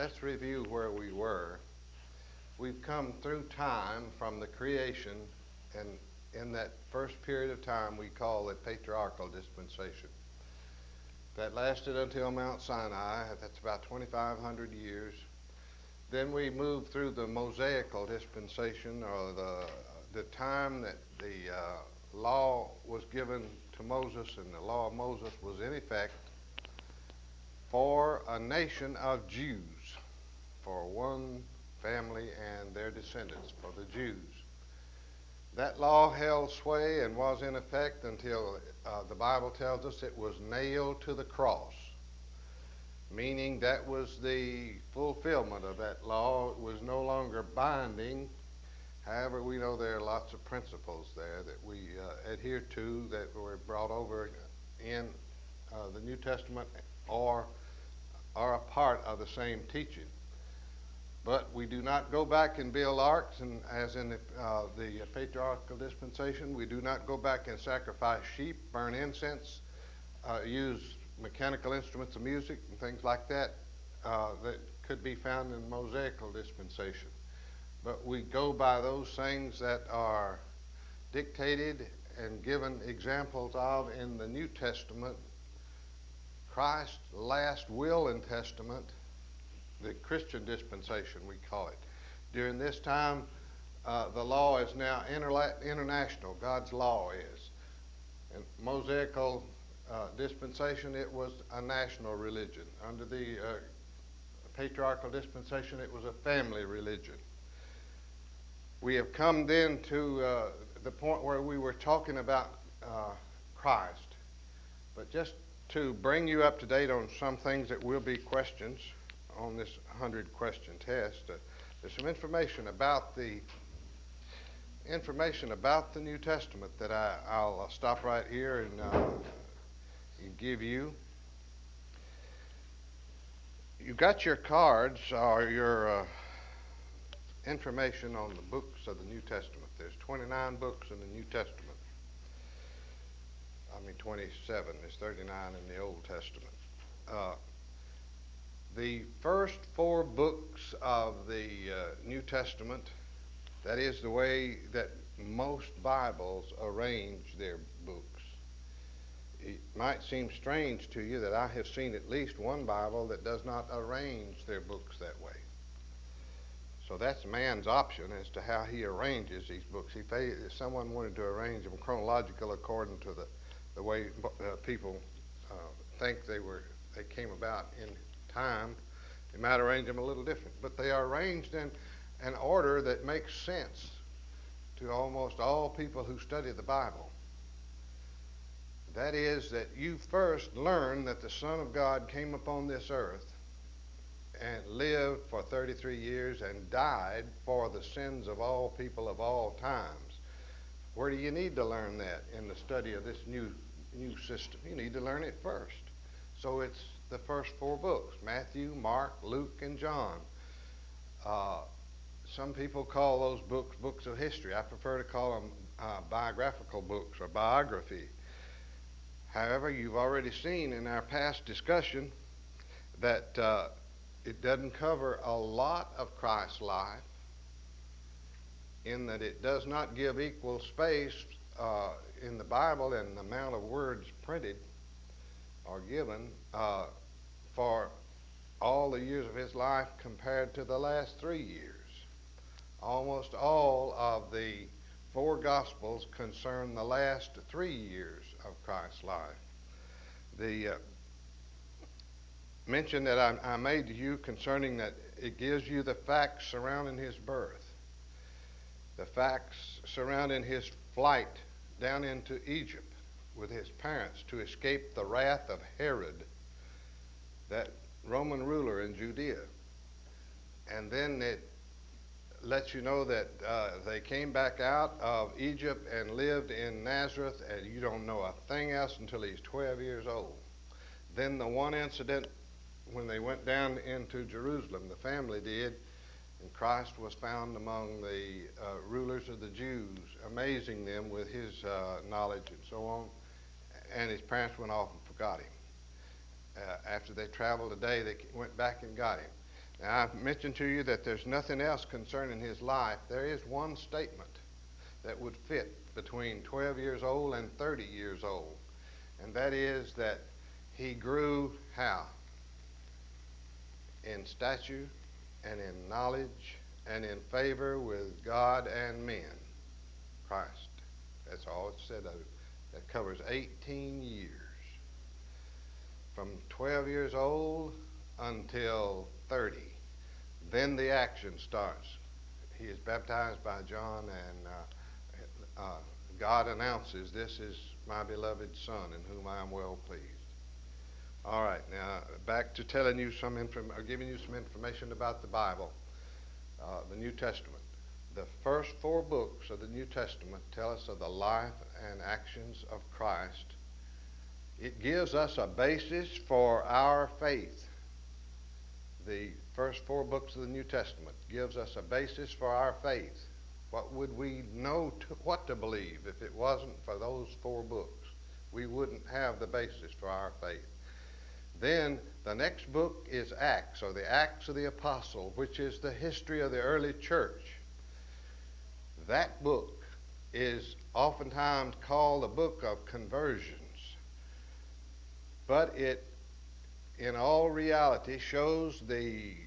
let's review where we were. We've come through time from the creation, and in that first period of time we call the patriarchal dispensation. That lasted until Mount Sinai. That's about 2,500 years. Then we moved through the Mosaical dispensation, or the time that the law was given to Moses, and the law of Moses was in effect for a nation of Jews, for one family and their descendants, for the Jews. That law held sway and was in effect until the Bible tells us it was nailed to the cross, meaning that was the fulfillment of that law. It was no longer binding. However, we know there are lots of principles there that we adhere to that were brought over in the New Testament or are a part of the same teaching. But we do not go back and build arks, and as in the patriarchal dispensation, we do not go back and sacrifice sheep, burn incense, use mechanical instruments of music and things like that that could be found in the Mosaical dispensation. But we go by those things that are dictated and given examples of in the New Testament, Christ's last will and testament, the Christian dispensation we call it. During this time, the law is now international. God's law is. In Mosaical dispensation, it was a national religion. Under the patriarchal dispensation, it was a family religion. We have come then to the point where we were talking about Christ. But just to bring you up to date on some things that will be questions on this 100-question test, there's some information about the New Testament that I'll stop right here and give you. You got your cards or your information on the books of the New Testament. There's 29 books in the New Testament. 27. There's 39 in the Old Testament. The first 4 books of the New Testament, that is the way that most Bibles arrange their books. It might seem strange to you that I have seen at least one Bible that does not arrange their books that way. So that's man's option as to how he arranges these books. If someone wanted to arrange them chronological according to the way people think they came about in time, they might arrange them a little different. But they are arranged in an order that makes sense to almost all people who study the Bible. That is, that you first learn that the Son of God came upon this earth and lived for 33 years and died for the sins of all people of all times. Where do you need to learn that in the study of this new system? You need to learn it first. So it's the first 4 books: Matthew, Mark, Luke, and John. Some people call those books books of history. I prefer to call them biographical books or biography. However, you've already seen in our past discussion that it doesn't cover a lot of Christ's life, in that it does not give equal space in the Bible and the amount of words printed or given for all the years of his life compared to the last 3 years. Almost all of the 4 Gospels concern the last 3 years of Christ's life. The mention that I made to you concerning that it gives you the facts surrounding his birth, the facts surrounding his flight down into Egypt with his parents to escape the wrath of Herod, that Roman ruler in Judea. And then it lets you know that they came back out of Egypt and lived in Nazareth, and you don't know a thing else until he's 12 years old. Then the one incident when they went down into Jerusalem, the family did, and Christ was found among the rulers of the Jews, amazing them with his knowledge and so on, and his parents went off and forgot him. After they traveled a day, they went back and got him. Now, I've mentioned to you that there's nothing else concerning his life. There is one statement that would fit between 12 years old and 30 years old, and that is that he grew how? In stature and in knowledge and in favor with God and men. Christ. That's all it said of it. That covers 18 years. From 12 years old until 30. Then the action starts. He is baptized by John, and God announces, "This is my beloved Son, in whom I am well pleased." All right, now back to telling you giving you some information about the Bible, the New Testament. The first 4 books of the New Testament tell us of the life and actions of Christ. It gives us a basis for our faith. The first 4 books of the New Testament gives us a basis for our faith. What would we know what to believe if it wasn't for those 4 books? We wouldn't have the basis for our faith. Then the next book is Acts, or the Acts of the Apostle, which is the history of the early church. That book is oftentimes called the book of conversions, but it, in all reality, shows the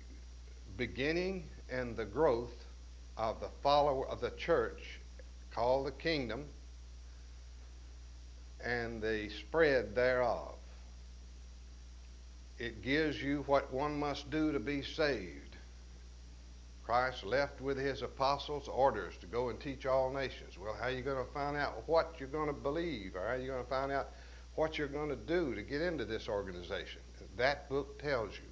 beginning and the growth of the follower of the church, called the kingdom, and the spread thereof. It gives you what one must do to be saved. Christ left with his apostles orders to go and teach all nations. Well, how are you going to find out what you're going to believe, or how are you going to find out what you're going to do to get into this organization? That book tells you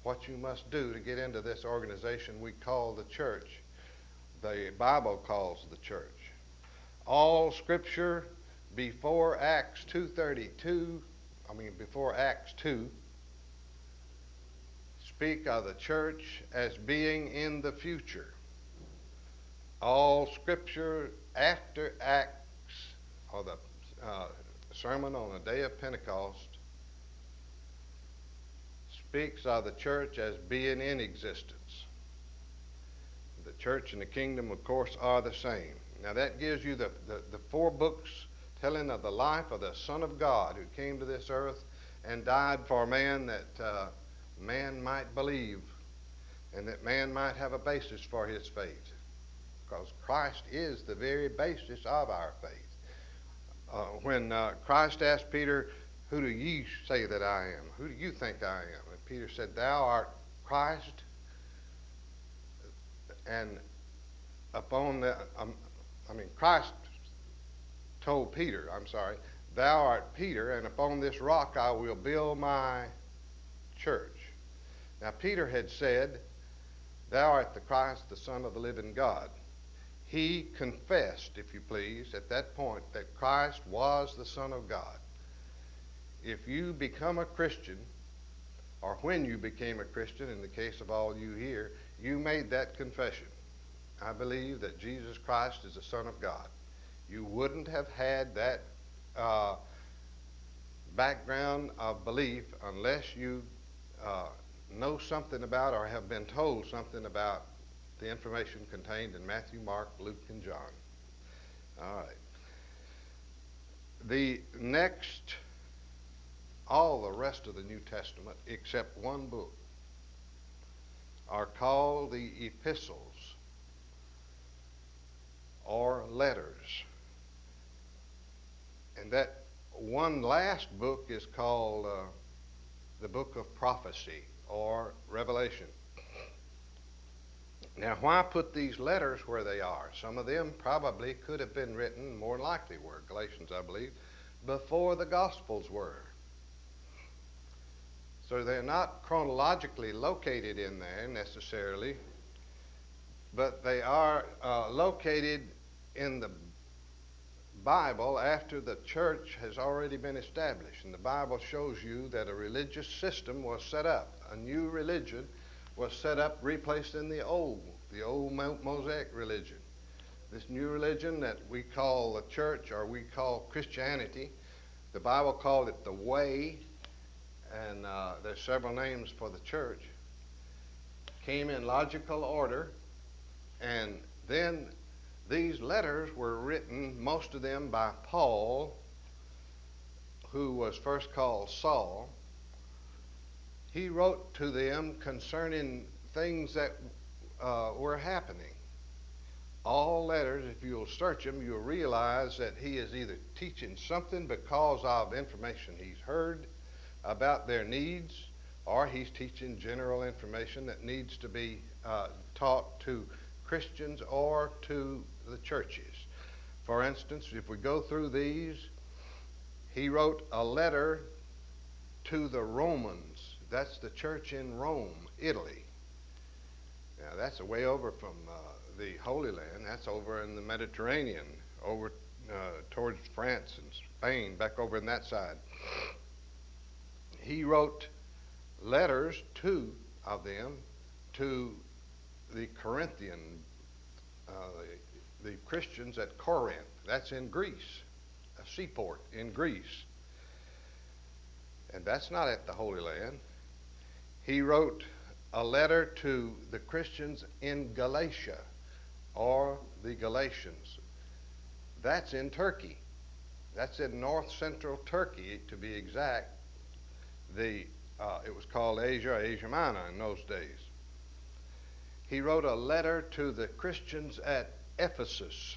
what you must do to get into this organization we call the church. The Bible calls the church. All Scripture before Acts 2:32, before Acts 2, speak of the church as being in the future. All Scripture after Acts, or the sermon on the day of Pentecost, speaks of the church as being in existence. The church and the kingdom, of course, are the same. Now that gives you the 4 books telling of the life of the Son of God who came to this earth and died for man, that man might believe and that man might have a basis for his faith, because Christ is the very basis of our faith. When Christ asked Peter, "Who do ye say that I am? Who do you think I am?" And Peter said, "Thou art Christ." And Christ told Peter, "Thou art Peter, and upon this rock I will build my church." Now Peter had said, "Thou art the Christ, the Son of the living God." He confessed, if you please, at that point that Christ was the Son of God. If you become a Christian, or when you became a Christian, in the case of all you here, you made that confession. I believe that Jesus Christ is the Son of God. You wouldn't have had that background of belief unless you know something about, or have been told something about, the information contained in Matthew, Mark, Luke, and John. All right. All the rest of the New Testament, except 1 book, are called the epistles, or letters. And that one last book is called the book of prophecy, or Revelation. Now, why put these letters where they are? Some of them probably could have been written, more likely were, Galatians, I believe, before the Gospels were. So they're not chronologically located in there necessarily, but they are located in the Bible after the church has already been established. And the Bible shows you that a religious system was set up. A new religion was set up, replacing the old Mosaic religion. This new religion that we call the church, or we call Christianity, the Bible called it the way, and there's several names for the church. came in logical order, and then these letters were written, most of them by Paul, who was first called Saul. He wrote to them concerning things that were happening. All letters, if you'll search them, you'll realize that he is either teaching something because of information he's heard about their needs, or he's teaching general information that needs to be taught to Christians or to the churches. For instance, if we go through these, he wrote a letter to the Romans. That's the church in Rome, Italy. Now, that's way over from the Holy Land. That's over in the Mediterranean, over towards France and Spain, back over in that side. He wrote letters, two of them, to the Corinthian, the Christians at Corinth. That's in Greece, a seaport in Greece. And that's not at the Holy Land. He wrote a letter to the Christians in Galatia, or the Galatians. That's in Turkey. That's in north-central Turkey, to be exact. It was called Asia Minor in those days. He wrote a letter to the Christians at Ephesus.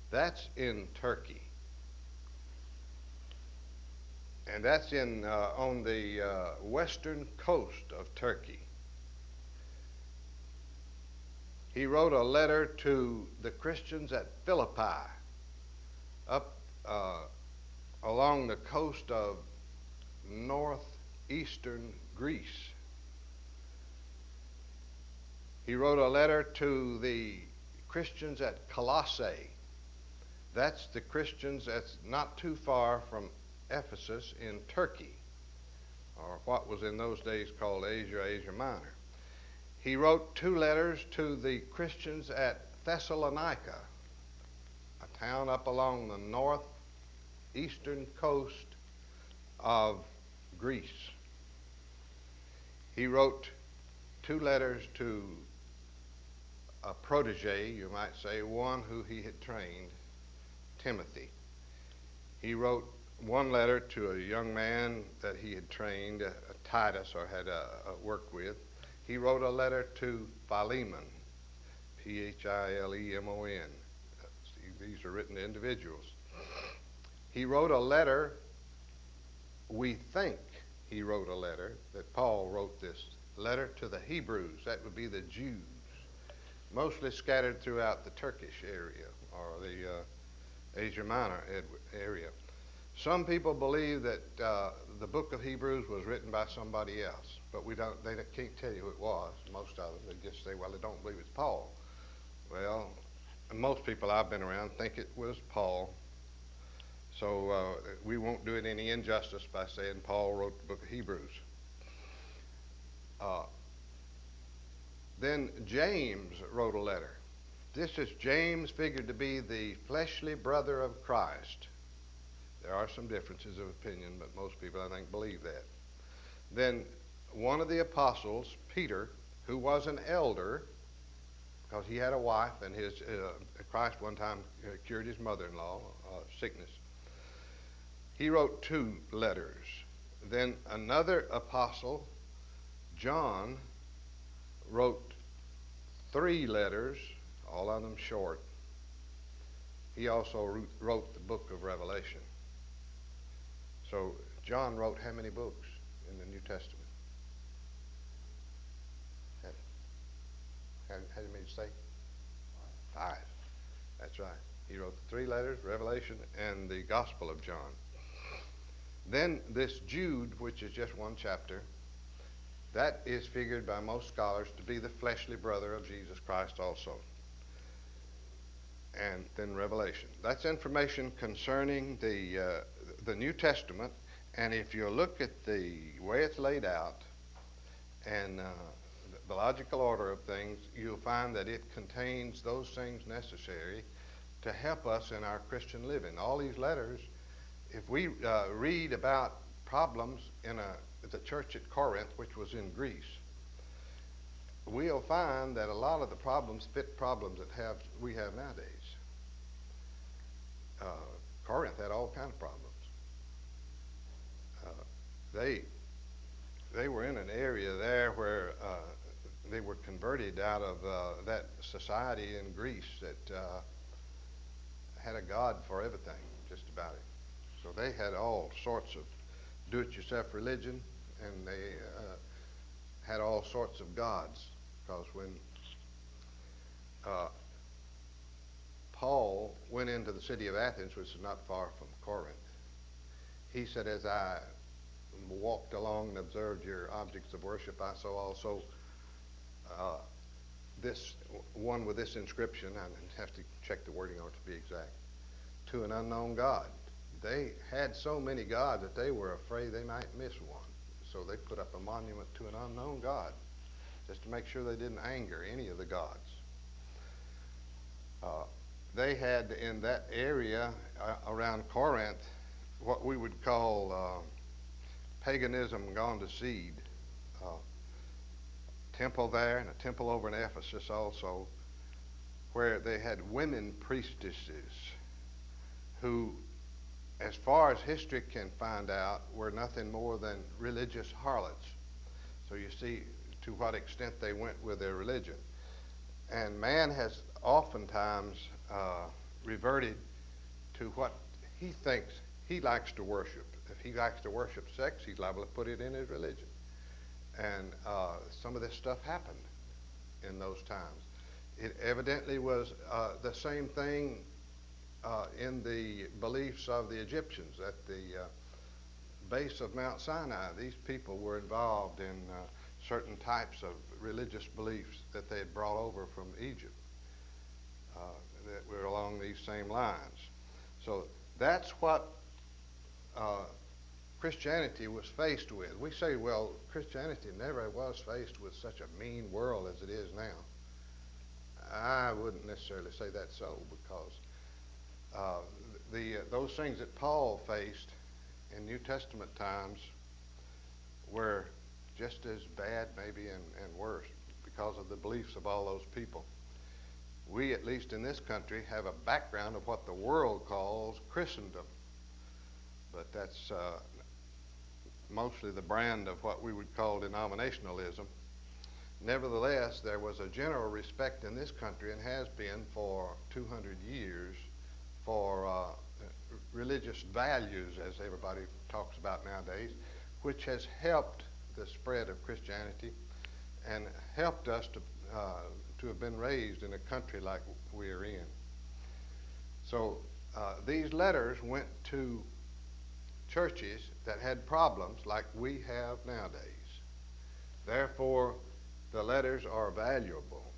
That's in Turkey. And that's on the western coast of Turkey. He wrote a letter to the Christians at Philippi, up along the coast of northeastern Greece. He wrote a letter to the Christians at Colossae. That's the Christians that's not too far from Ephesus in Turkey, or what was in those days called Asia Minor. He wrote two letters to the Christians at Thessalonica, a town up along the northeastern coast of Greece. He wrote two letters to a protege, you might say, one who he had trained, Timothy. He wrote one letter to a young man that he had trained, Titus, or had worked with. He wrote a letter to Philemon, Philemon. These are written to individuals. He wrote a letter, we think he wrote a letter, that Paul wrote this letter to the Hebrews. That would be the Jews, mostly scattered throughout the Turkish area, or the Asia Minor area. Some people believe that the book of Hebrews was written by somebody else, but they can't tell you who it was. Most of them, they just say, well, they don't believe it's Paul. Well, most people I've been around think it was Paul. So we won't do it any injustice by saying Paul wrote the book of Hebrews. Then James wrote a letter. This is James, figured to be the fleshly brother of Christ. There are some differences of opinion, but most people, I think, believe that. Then one of the apostles, Peter, who was an elder, because he had a wife, and Christ one time cured his mother-in-law sickness. He wrote two letters. Then another apostle, John, wrote three letters, all of them short. He also wrote the book of Revelation. So John wrote how many books in the New Testament? How did you say? 5. That's right. He wrote the 3 letters, Revelation, and the Gospel of John. Then this Jude, which is just one chapter, that is figured by most scholars to be the fleshly brother of Jesus Christ also. And then Revelation. That's information concerning the New Testament, and if you look at the way it's laid out and the logical order of things, you'll find that it contains those things necessary to help us in our Christian living. All these letters, if we read about problems in the church at Corinth, which was in Greece, we'll find that a lot of the problems fit problems that we have nowadays. Uh, Corinth had all kind of problems. Uh, they they were in an area there where they were converted out of that society in Greece that had a god for everything, just about it. So they had all sorts of do-it-yourself religion, and they had all sorts of gods. Because when Paul went into the city of Athens, which is not far from Corinth, he said, as I walked along and observed your objects of worship, I saw also this one with this inscription. I have to check the wording on it to be exact. To an unknown God. They had so many gods that they were afraid they might miss one. So they put up a monument to an unknown God, just to make sure they didn't anger any of the gods. They had in that area around Corinth what we would call paganism gone to seed. Temple there, and a temple over in Ephesus also, where they had women priestesses who, as far as history can find out, were nothing more than religious harlots. So you see to what extent they went with their religion. And man has oftentimes reverted to what he thinks he likes to worship. If he likes to worship sex, he's liable to put it in his religion. And some of this stuff happened in those times. It evidently was the same thing in the beliefs of the Egyptians at the base of Mount Sinai. These people were involved in certain types of religious beliefs that they had brought over from Egypt that were along these same lines. So that's what Christianity was faced with. We say, well, Christianity never was faced with such a mean world as it is now. I wouldn't necessarily say that's so, because those things that Paul faced in New Testament times were just as bad, maybe, and worse, because of the beliefs of all those people. We, at least in this country, have a background of what the world calls Christendom, but that's mostly the brand of what we would call denominationalism. Nevertheless, there was a general respect in this country, and has been for 200 years, for religious values, as everybody talks about nowadays, which has helped the spread of Christianity and helped us to have been raised in a country like we are in. So these letters went to churches that had problems like we have nowadays. Therefore, the letters are valuable.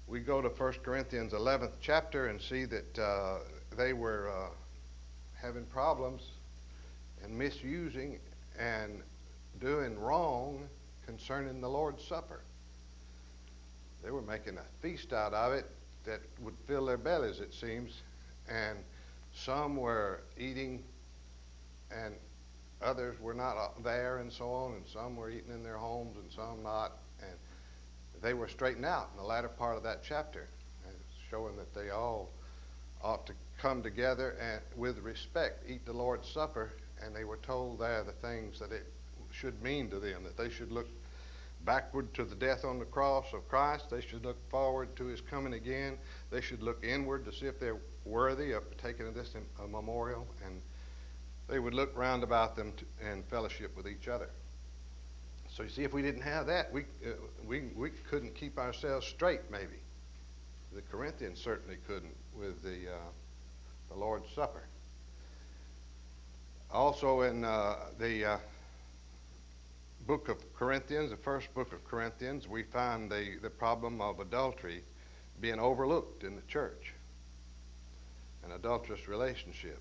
We go to 1 Corinthians 11th chapter and see that they were having problems and misusing and doing wrong concerning the Lord's Supper. They were making a feast out of it that would fill their bellies, it seems, and some were eating and others were not there, and so on, and some were eating in their homes and some not, and they were straightened out in the latter part of that chapter, showing that they all ought to come together and with respect eat the Lord's Supper, and they were told there the things that it should mean to them, that they should look backward to the death on the cross of Christ, they should look forward to his coming again, they should look inward to see if they're worthy of taking this a memorial, and they would look round about them and fellowship with each other. So you see, if we didn't have that, we couldn't keep ourselves straight, maybe. The Corinthians certainly couldn't with the Lord's Supper. Also in the book of Corinthians, the first book of Corinthians, we find the problem of adultery being overlooked in the church, an adulterous relationship.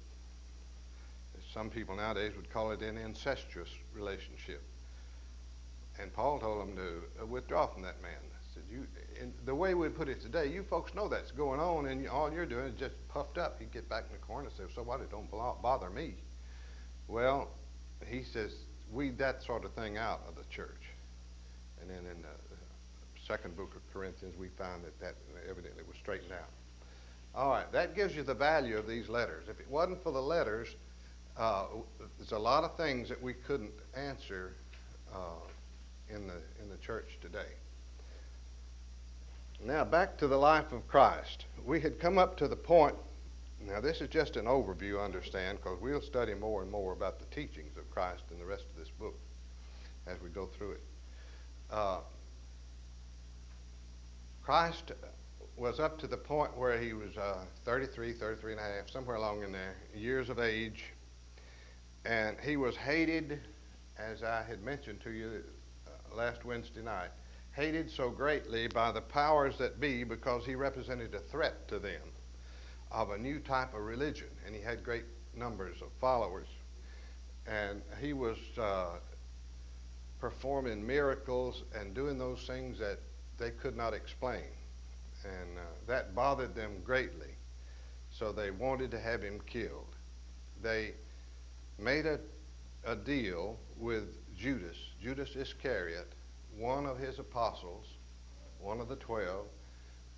Some people nowadays would call it an incestuous relationship. And Paul told them to withdraw from that man. He said, the way we'd put it today, you folks know that's going on, and all you're doing is just puffed up. He'd get back in the corner and say, so what, it don't bother me. Well, he says, weed that sort of thing out of the church. And then in second book of Corinthians, we find that evidently was straightened out. All right, that gives you the value of these letters. If it wasn't for the letters, there's a lot of things that we couldn't answer in the church today. Now back to the life of Christ. We had come up to the point, now this is just an overview, understand, because we'll study more and more about the teachings of Christ in the rest of this book as we go through it. Christ was up to the point where he was 33 and a half, somewhere along in there, years of age, and he was hated, as I had mentioned to you last Wednesday night, hated so greatly by the powers that be because he represented a threat to them of a new type of religion, and he had great numbers of followers. And he was performing miracles and doing those things that they could not explain. And that bothered them greatly. So they wanted to have him killed. They made a deal with Judas Iscariot, one of his apostles, one of the 12,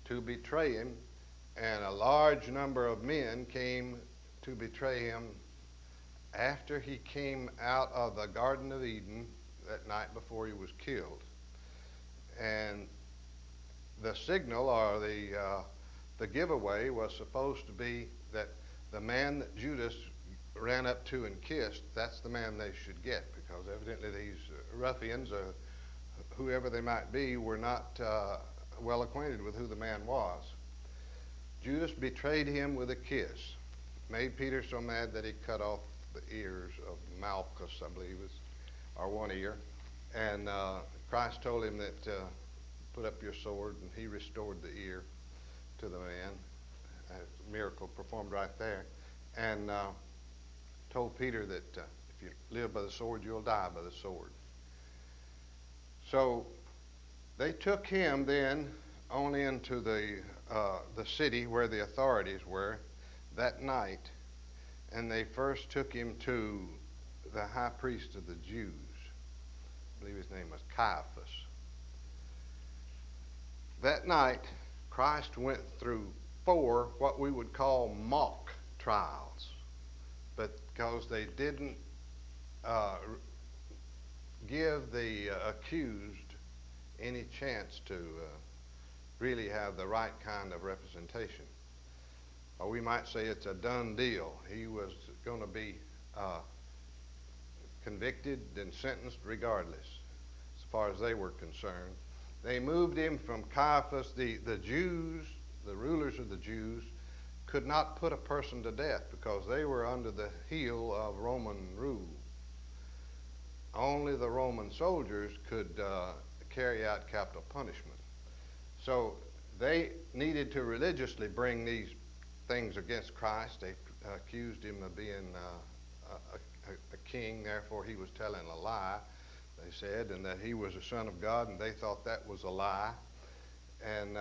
to betray him, and a large number of men came to betray him after he came out of the Garden of Eden that night before he was killed. And the signal, or the giveaway, was supposed to be that the man that Judas ran up to and kissed, that's the man they should get, because evidently these ruffians, whoever they might be, were not well acquainted with who the man was. Judas betrayed him with a kiss, made Peter so mad that he cut off the ears of Malchus, I believe, or one ear. And Christ told him that, put up your sword, and he restored the ear to the man. A miracle performed right there. And told Peter that if you live by the sword, you'll die by the sword. So they took him then on into the city where the authorities were that night, and they first took him to the high priest of the Jews. I believe his name was Caiaphas. That night, Christ went through 4 what we would call mock trials, but because they didn't give the accused any chance to really have the right kind of representation. Or we might say it's a done deal. He was going to be convicted and sentenced regardless, as far as they were concerned. They moved him from Caiaphas. The Jews, the rulers of the Jews, could not put a person to death because they were under the heel of Roman rule. Only the Roman soldiers could carry out capital punishment. So they needed to religiously bring these things against Christ. They accused him of being a king, therefore he was telling a lie, they said, and that he was a son of God, and they thought that was a lie. And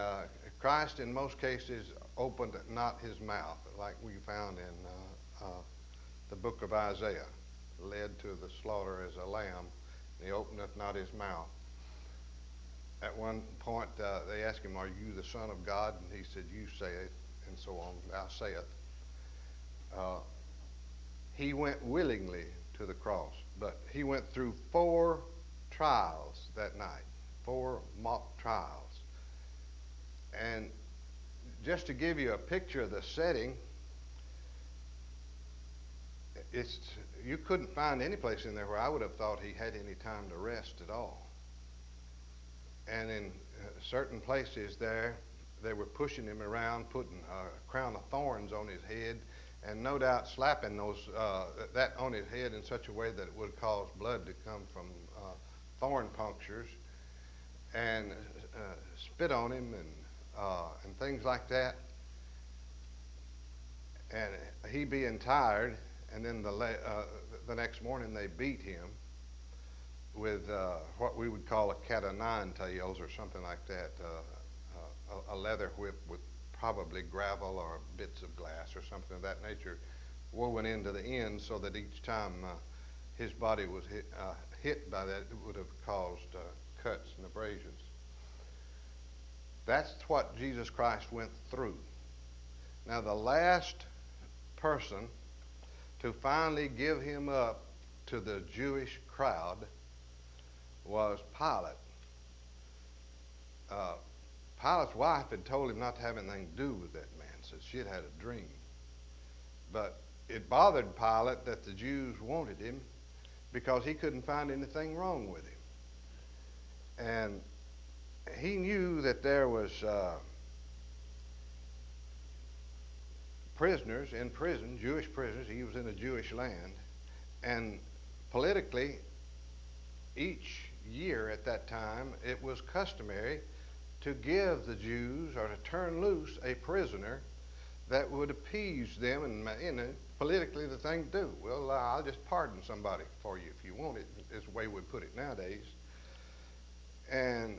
Christ, in most cases, opened not his mouth, like we found in the book of Isaiah, led to the slaughter as a lamb, and he openeth not his mouth. At one point, they asked him, "Are you the Son of God?" And he said, "You say it," and so on, "Thou sayest." He went willingly to the cross, but he went through 4 trials that night, 4 mock trials. And just to give you a picture of the setting, you couldn't find any place in there where I would have thought he had any time to rest at all. And in certain places there, they were pushing him around, putting a crown of thorns on his head, and no doubt slapping that on his head in such a way that it would cause blood to come from thorn punctures, and spit on him and things like that. And he being tired, and then the next morning they beat him with what we would call a cat o' nine tails or something like that, a leather whip with probably gravel or bits of glass or something of that nature woven into the end, so that each time his body was hit by that, it would have caused cuts and abrasions. That's what Jesus Christ went through. Now, the last person to finally give him up to the Jewish crowd was Pilate. Pilate's wife had told him not to have anything to do with that man, said she had had a dream. But it bothered Pilate that the Jews wanted him because he couldn't find anything wrong with him. And he knew that there was prisoners in prison, Jewish prisoners. He was in a Jewish land. And politically, each year at that time, it was customary to give the Jews or to turn loose a prisoner that would appease them, and politically the thing to do. Well, I'll just pardon somebody for you if you want it, is the way we put it nowadays. And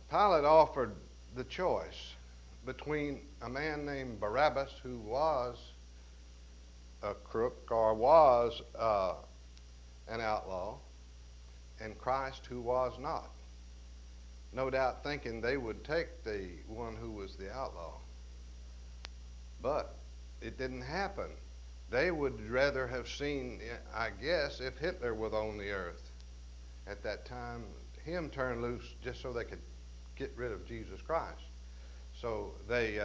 Pilate offered the choice between a man named Barabbas, who was a crook or was an outlaw, and Christ, who was not. No doubt thinking they would take the one who was the outlaw. But it didn't happen. They would rather have seen, I guess, if Hitler was on the earth at that time, him turn loose just so they could get rid of Jesus Christ. So they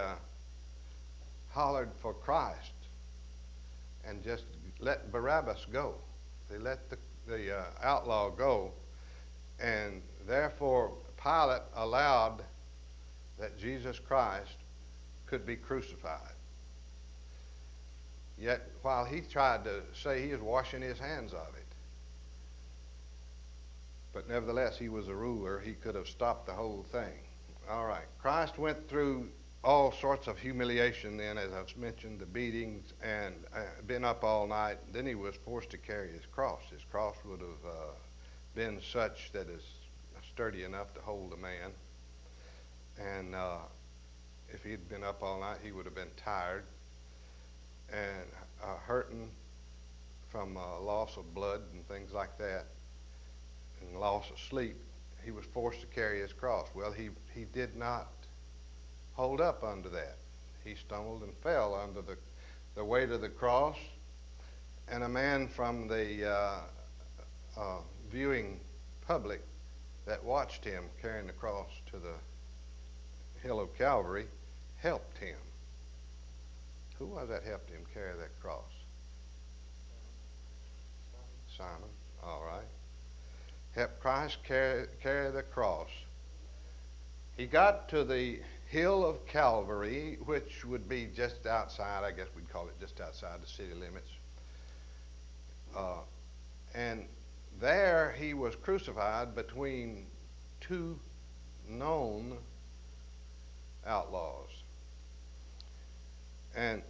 hollered for Christ and just let Barabbas go. They let the outlaw go, and therefore Pilate allowed that Jesus Christ could be crucified. Yet while he tried to say he was washing his hands of it, but nevertheless he was a ruler, he could have stopped the whole thing. All right, Christ went through all sorts of humiliation then, as I've mentioned, the beatings, and been up all night. Then he was forced to carry his cross. His cross would have been such that is sturdy enough to hold a man. And if he'd been up all night, he would have been tired and hurting from loss of blood and things like that, and loss of sleep. He was forced to carry his cross. Well, he did not hold up under that. He stumbled and fell under the weight of the cross, and a man from the viewing public that watched him carrying the cross to the hill of Calvary helped him. Who was that helped him carry that cross? Simon. All right. Helped Christ carry the cross. He got to the hill of Calvary, which would be just outside, I guess we'd call it just outside the city limits. And there he was crucified between two known outlaws. And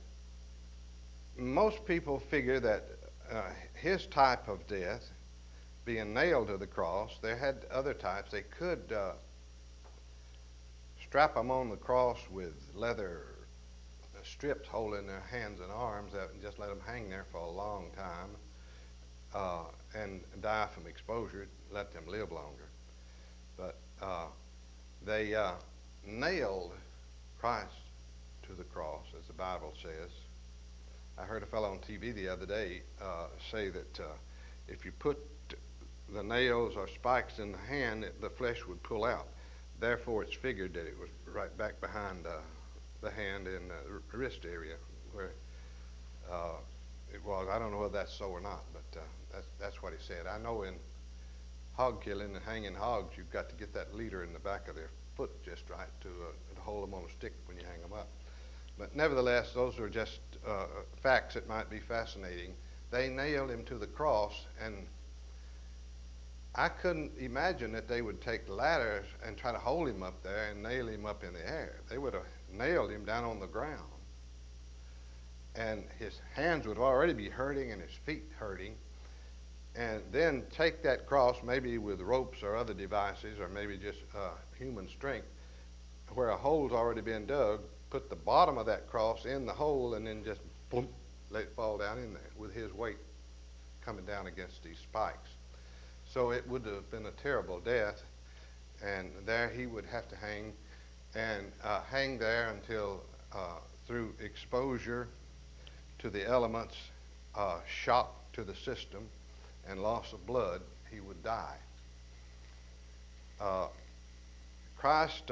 most people figure that his type of death, being nailed to the cross, there had other types. They could strap them on the cross with leather strips holding their hands and arms and just let them hang there for a long time and die from exposure, let them live longer. But they nailed Christ to the cross, as the Bible says. I heard a fellow on TV the other day say that if you put the nails or spikes in the hand, the flesh would pull out. Therefore, it's figured that it was right back behind the hand in the wrist area where it was. I don't know whether that's so or not, but that's what he said. I know in hog killing and hanging hogs, you've got to get that leader in the back of their foot just right to hold them on a stick when you hang them up. But nevertheless, those are just facts that might be fascinating. They nailed him to the cross, and I couldn't imagine that they would take ladders and try to hold him up there and nail him up in the air. They would have nailed him down on the ground. And his hands would already be hurting and his feet hurting. And then take that cross, maybe with ropes or other devices, or maybe just human strength, where a hole's already been dug, put the bottom of that cross in the hole, and then just boom, let it fall down in there with his weight coming down against these spikes. So it would have been a terrible death, and there he would have to hang and hang there until, through exposure to the elements, shock to the system, and loss of blood, he would die. Christ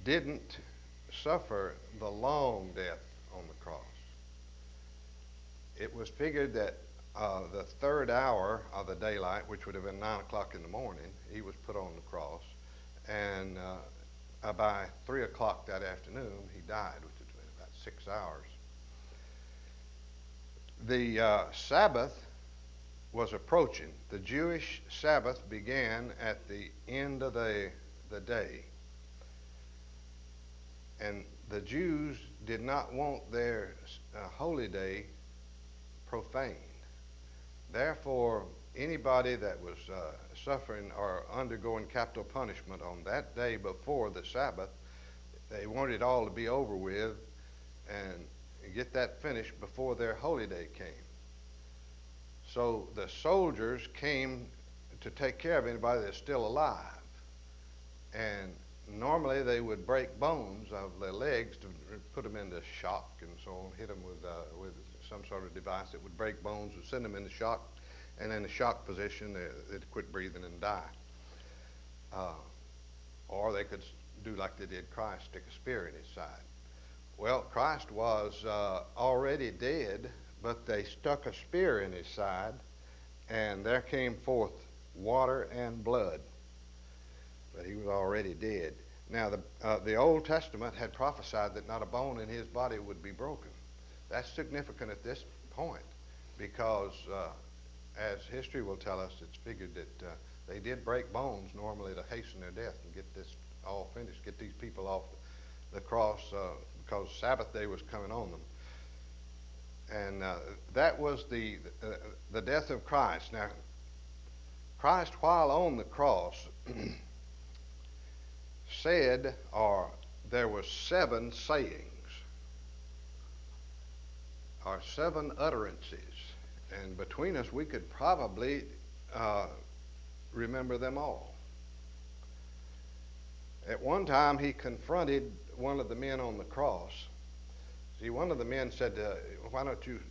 didn't suffer the long death on the cross. It was figured that the third hour of the daylight, which would have been 9 o'clock in the morning, he was put on the cross. And by 3 o'clock that afternoon, he died, which has been about 6 hours. The Sabbath was approaching. The Jewish Sabbath began at the end of the day. And the Jews did not want their holy day profaned. Therefore, anybody that was suffering or undergoing capital punishment on that day before the Sabbath, they wanted it all to be over with and get that finished before their holy day came. So the soldiers came to take care of anybody that's still alive. And normally they would break bones of their legs to put them into shock and so on, hit them with some sort of device that would break bones and send them into shock, and in the shock position they'd quit breathing and die. Or they could do like they did Christ, stick a spear in his side. Well, Christ was already dead, but they stuck a spear in his side, and there came forth water and blood. But he was already dead. Now, the Old Testament had prophesied that not a bone in his body would be broken. That's significant at this point because, as history will tell us, it's figured that they did break bones normally to hasten their death and get this all finished, get these people off the cross because Sabbath day was coming on them. And that was the death of Christ. Now, Christ, while on the cross, said, or there were 7 sayings, or 7 utterances, and between us we could probably remember them all. At one time he confronted one of the men on the cross. See, one of the men said, why don't you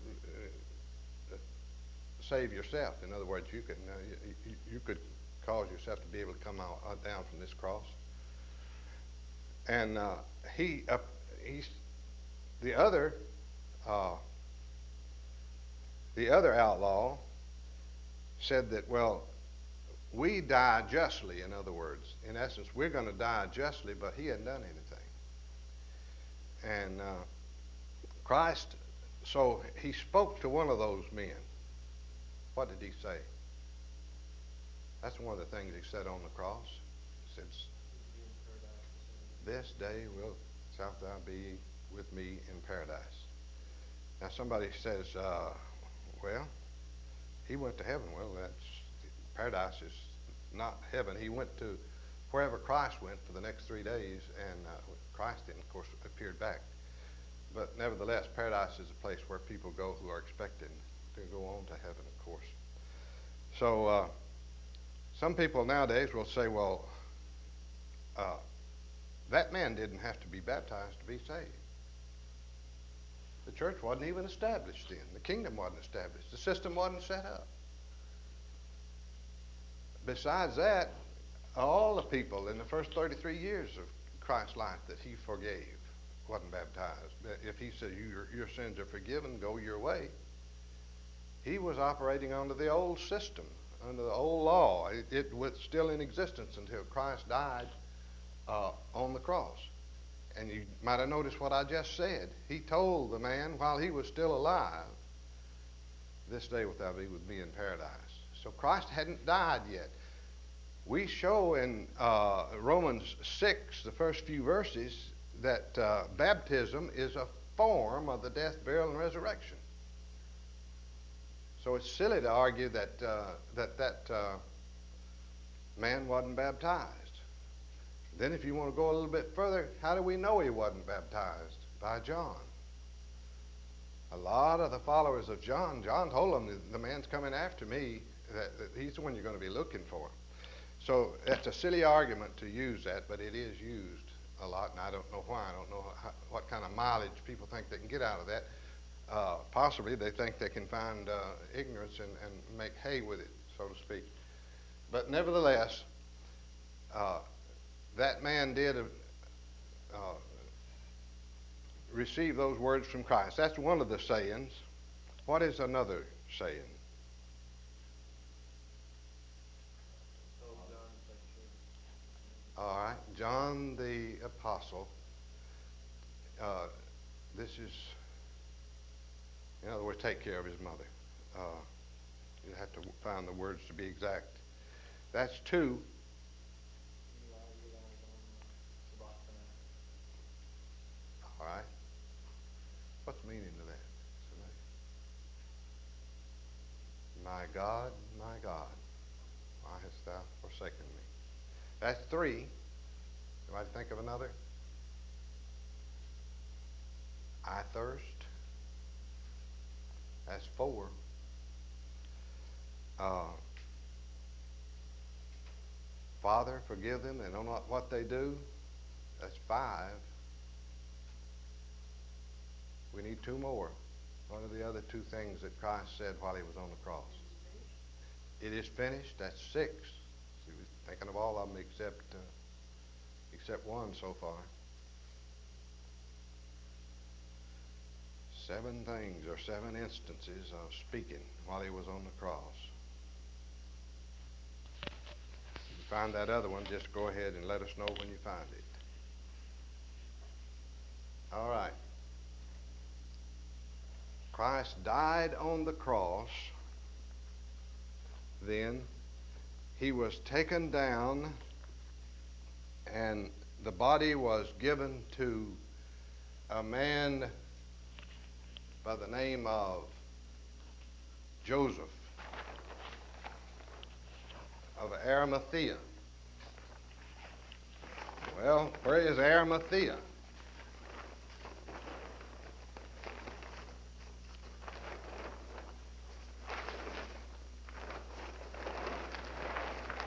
save yourself? In other words, you could cause yourself to be able to come out down from this cross. And the other outlaw said that, well, we die justly. In other words, in essence, we're going to die justly, but he hadn't done anything. And Christ, so he spoke to one of those men. What did he say? That's one of the things he said on the cross. He said, this day shalt thou be with me in paradise. Now somebody says, well, he went to heaven. Well, paradise is not heaven. He went to wherever Christ went for the next 3 days, and Christ didn't, of course, appeared back. But nevertheless, paradise is a place where people go who are expecting to go on to heaven, of course. So some people nowadays will say, well, that man didn't have to be baptized to be saved. The church wasn't even established then. The kingdom wasn't established. The system wasn't set up. Besides that, all the people in the first 33 years of Christ's life that he forgave wasn't baptized. If he said, your sins are forgiven, go your way, he was operating under the old system, under the old law. It was still in existence until Christ died on the cross. And you might have noticed what I just said. He told the man while he was still alive, this day wilt thou be with me in paradise. So Christ hadn't died yet. We show in Romans 6, the first few verses, that baptism is a form of the death, burial, and resurrection. So it's silly to argue that that man wasn't baptized. Then if you want to go a little bit further, how do we know he wasn't baptized? By John. A lot of the followers of John told them, the man's coming after me, that he's the one you're going to be looking for. So that's a silly argument to use that, but it is used a lot, and I don't know why. I don't know what kind of mileage people think they can get out of that. Possibly they think they can find ignorance and make hay with it, so to speak. But nevertheless, that man did receive those words from Christ. That's one of the sayings. What is another saying? All right, John the Apostle. This is, in other words, take care of his mother. You have to find the words to be exact. That's two. All right. What's the meaning of that? My God, why hast thou forsaken me? That's three. Anybody think of another? I thirst. That's four. Father, forgive them. They know not what they do. That's five. We need two more. What are the other two things that Christ said while he was on the cross? It is finished. That's six. He was thinking of all of them except one so far. 7 things or 7 instances of speaking while he was on the cross. If you find that other one, just go ahead and let us know when you find it. All right. Christ died on the cross. Then he was taken down, and the body was given to a man by the name of Joseph of Arimathea. Well, where is Arimathea?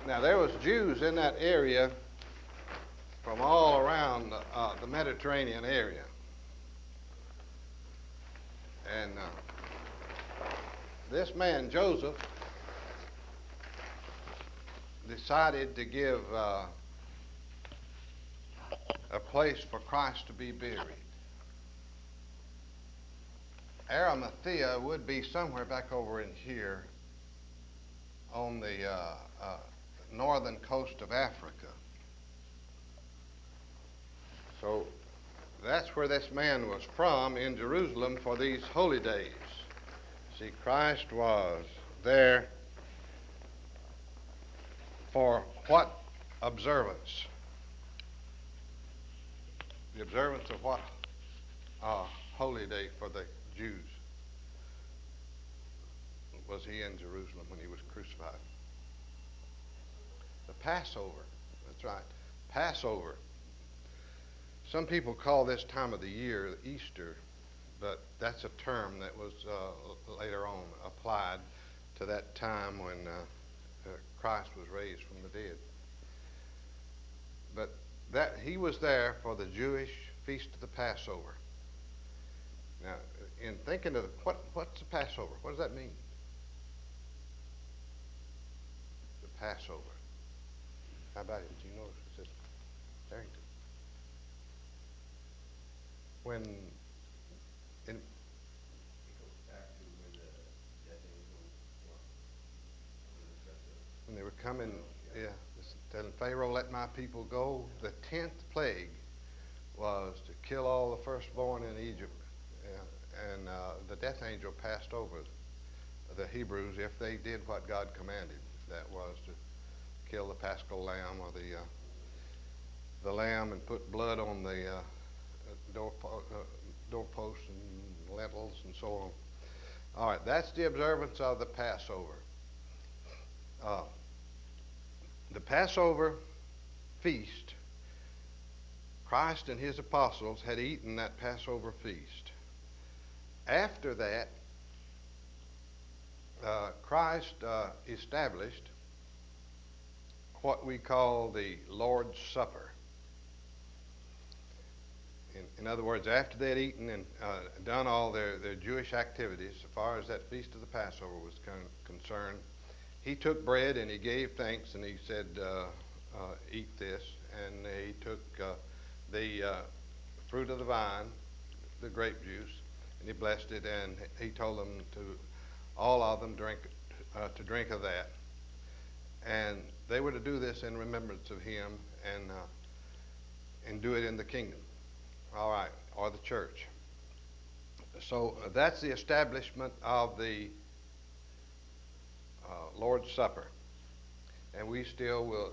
Now, there was Jews in that area from all around the Mediterranean area. And this man, Joseph, decided to give a place for Christ to be buried. Arimathea would be somewhere back over in here on the northern coast of Africa. So that's where this man was from, in Jerusalem, for these holy days. See, Christ was there for what observance? The observance of what holy day for the Jews was he in Jerusalem when he was crucified? The Passover. That's right. Passover. Some people call this time of the year Easter, but that's a term that was later on applied to that time when Christ was raised from the dead. But that he was there for the Jewish feast of the Passover. Now, in thinking of what's the Passover? What does that mean? The Passover. How about it? Do you know, Sister Darrington? When they were coming, telling Pharaoh, let my people go, the 10th plague was to kill all the firstborn in Egypt. And the death angel passed over the Hebrews if they did what God commanded. That was to kill the paschal lamb or the lamb and put blood on the doorposts and lintels and so on. All right, that's the observance of the Passover. The Passover feast, Christ and his apostles had eaten that Passover feast. After that, Christ established what we call the Lord's Supper. In other words, after they had eaten and done all their Jewish activities, as far as that feast of the Passover was concerned, he took bread and he gave thanks and he said, eat this. And he took the fruit of the vine, the grape juice, and he blessed it, and he told them all of them, to drink of that. And they were to do this in remembrance of him, and do it in the kingdom, all right, or the church. So that's the establishment of the Lord's Supper. And we still will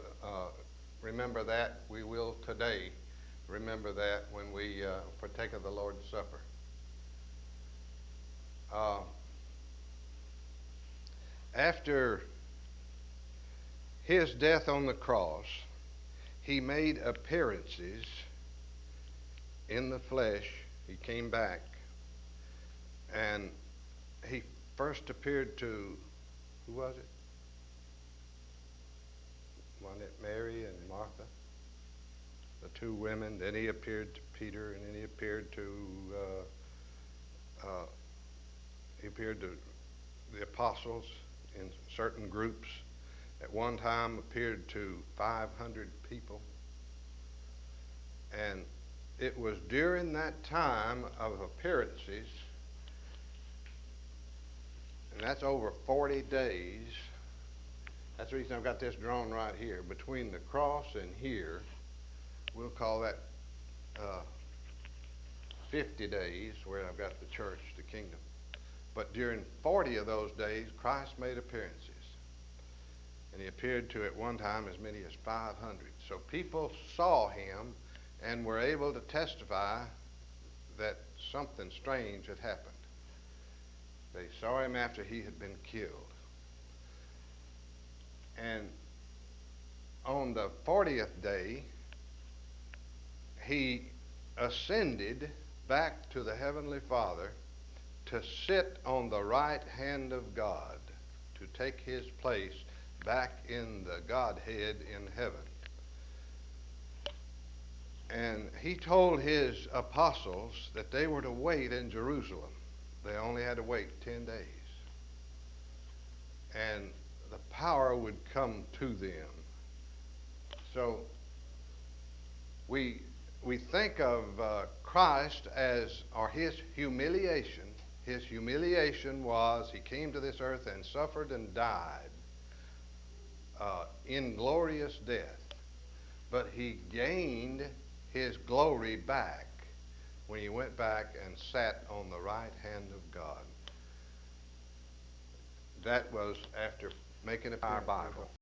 remember that. We will today remember that when we partake of the Lord's Supper. After his death on the cross, he made appearances in the flesh. He came back, and he first appeared to, who was it? Wasn't it Mary and Martha? The two women. Then he appeared to Peter, and then he appeared to the apostles in certain groups. At one time appeared to 500 people. And it was during that time of appearances, and that's over 40 days. That's the reason I've got this drawn right here. Between the cross and here, we'll call that 50 days, where I've got the church, the kingdom. But during 40 of those days, Christ made appearances. And he appeared to, at one time, as many as 500. So people saw him and were able to testify that something strange had happened. They saw him after he had been killed. And on the 40th day, he ascended back to the Heavenly Father to sit on the right hand of God, to take his place back in the Godhead in heaven. And he told his apostles that they were to wait in Jerusalem. They only had to wait 10 days. And the power would come to them. So we think of Christ as, or his humiliation. His humiliation was he came to this earth and suffered and died inglorious death. But he gained his glory back when he went back and sat on the right hand of God. That was after making a Bible.